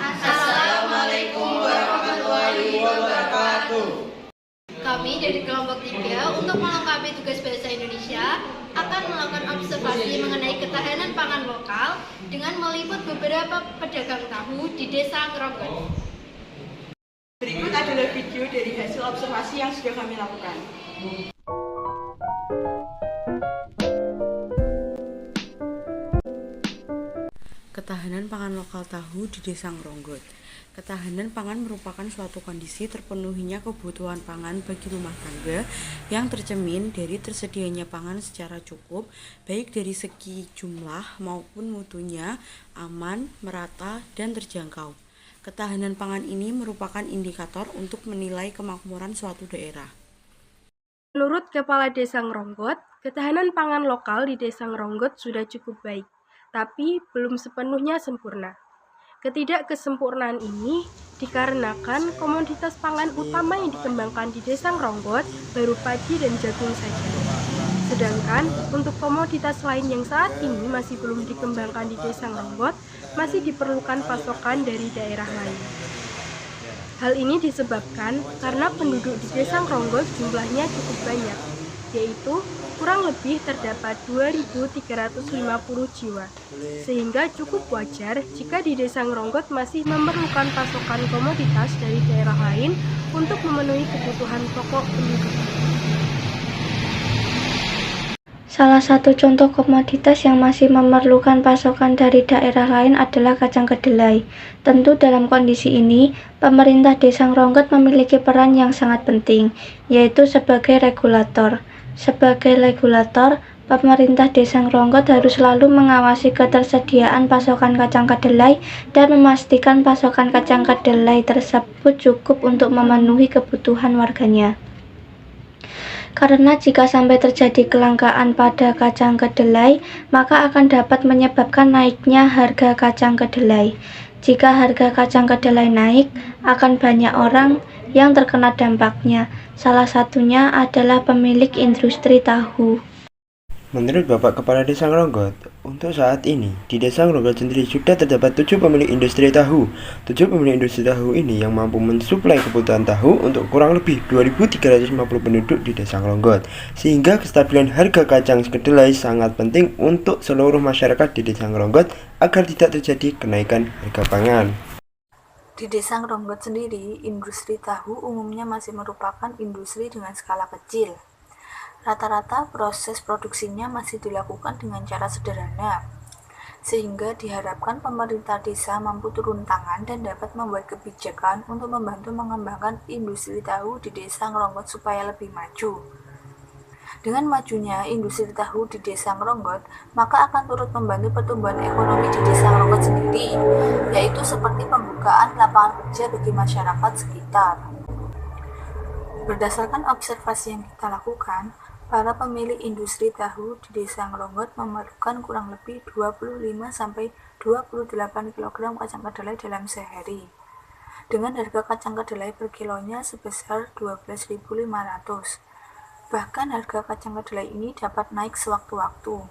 Assalamualaikum warahmatallahi wabarakatuh. Kami dari kelompok 3 untuk melengkapi tugas bahasa Indonesia akan melakukan observasi mengenai ketahanan pangan lokal dengan meliput beberapa pedagang tahu di Desa Ngronggot. Berikut adalah video dari hasil observasi yang sudah kami lakukan. Ketahanan pangan lokal tahu di Desa Ngronggot. Ketahanan pangan merupakan suatu kondisi terpenuhinya kebutuhan pangan bagi rumah tangga yang tercermin dari tersedianya pangan secara cukup, baik dari segi jumlah maupun mutunya, aman, merata, dan terjangkau. Ketahanan pangan ini merupakan indikator untuk menilai kemakmuran suatu daerah. Menurut Kepala Desa Ngronggot, ketahanan pangan lokal di Desa Ngronggot sudah cukup baik, tapi belum sepenuhnya sempurna. Ketidakkesempurnaan ini dikarenakan komoditas pangan utama yang dikembangkan di Desa Ngronggot baru padi dan jagung saja. Sedangkan untuk komoditas lain yang saat ini masih belum dikembangkan di Desa Ngronggot, masih diperlukan pasokan dari daerah lain. Hal ini disebabkan karena penduduk di Desa Ngronggot jumlahnya cukup banyak, yaitu kurang lebih terdapat 2.350 jiwa, sehingga cukup wajar jika di Desa Ngronggot masih memerlukan pasokan komoditas dari daerah lain untuk memenuhi kebutuhan pokok penduduk. Salah satu contoh komoditas yang masih memerlukan pasokan dari daerah lain adalah kacang kedelai. Tentu dalam kondisi ini, pemerintah Desa Ngronggot memiliki peran yang sangat penting, yaitu sebagai regulator. Sebagai regulator, pemerintah Desa Ngronggot harus selalu mengawasi ketersediaan pasokan kacang kedelai dan memastikan pasokan kacang kedelai tersebut cukup untuk memenuhi kebutuhan warganya. Karena jika sampai terjadi kelangkaan pada kacang kedelai, maka akan dapat menyebabkan naiknya harga kacang kedelai. Jika harga kacang kedelai naik, akan banyak orang yang terkena dampaknya. Salah satunya adalah pemilik industri tahu. Menurut Bapak Kepala Desa Ngronggot, untuk saat ini di Desa Ngronggot sendiri sudah terdapat 7 pemilik industri tahu. 7 pemilik industri tahu ini yang mampu mensuplai kebutuhan tahu untuk kurang lebih 2.350 penduduk di Desa Ngronggot. Sehingga kestabilan harga kacang kedelai sangat penting untuk seluruh masyarakat di Desa Ngronggot agar tidak terjadi kenaikan harga pangan. Di Desa Ngronggot sendiri, industri tahu umumnya masih merupakan industri dengan skala kecil. Rata-rata proses produksinya masih dilakukan dengan cara sederhana, sehingga diharapkan pemerintah desa mampu turun tangan dan dapat membuat kebijakan untuk membantu mengembangkan industri tahu di Desa Ngronggot supaya lebih maju. Dengan majunya industri tahu di Desa Ngronggot, maka akan turut membantu pertumbuhan ekonomi di Desa Ngronggot sendiri, yaitu seperti pembukaan lapangan kerja bagi masyarakat sekitar. Berdasarkan observasi yang kita lakukan, para pemilik industri tahu di Desa Ngronggot memerlukan kurang lebih 25-28 kg kacang kedelai dalam sehari, dengan harga kacang kedelai per kilonya sebesar 12.500. Bahkan harga kacang kedelai ini dapat naik sewaktu-waktu.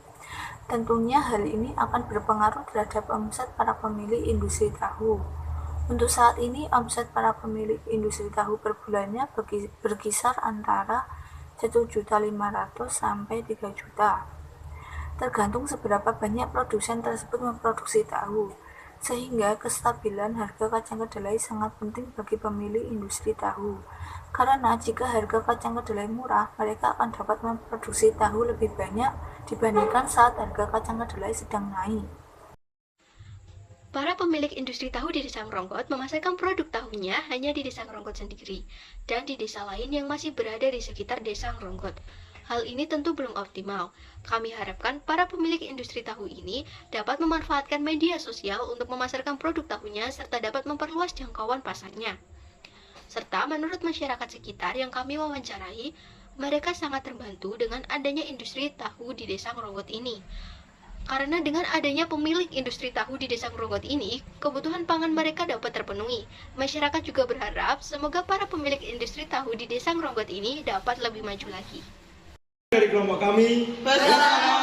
Tentunya hal ini akan berpengaruh terhadap omset para pemilik industri tahu. Untuk saat ini, omset para pemilik industri tahu per bulannya berkisar antara 1.500.000 sampai 3 juta. Tergantung seberapa banyak produsen tersebut memproduksi tahu, sehingga kestabilan harga kacang kedelai sangat penting bagi pemilik industri tahu. Karena jika harga kacang kedelai murah, mereka akan dapat memproduksi tahu lebih banyak dibandingkan saat harga kacang kedelai sedang naik. Para pemilik industri tahu di Desa Ngronggot memasarkan produk tahunya hanya di Desa Ngronggot sendiri dan di desa lain yang masih berada di sekitar Desa Ngronggot. Hal ini tentu belum optimal. Kami harapkan para pemilik industri tahu ini dapat memanfaatkan media sosial untuk memasarkan produk tahunya serta dapat memperluas jangkauan pasarnya. Serta menurut masyarakat sekitar yang kami wawancarai, mereka sangat terbantu dengan adanya industri tahu di Desa Ngronggot ini. Karena dengan adanya pemilik industri tahu di Desa Ngronggot ini, kebutuhan pangan mereka dapat terpenuhi. Masyarakat juga berharap semoga para pemilik industri tahu di Desa Ngronggot ini dapat lebih maju lagi. Dari kelompok kami, bersama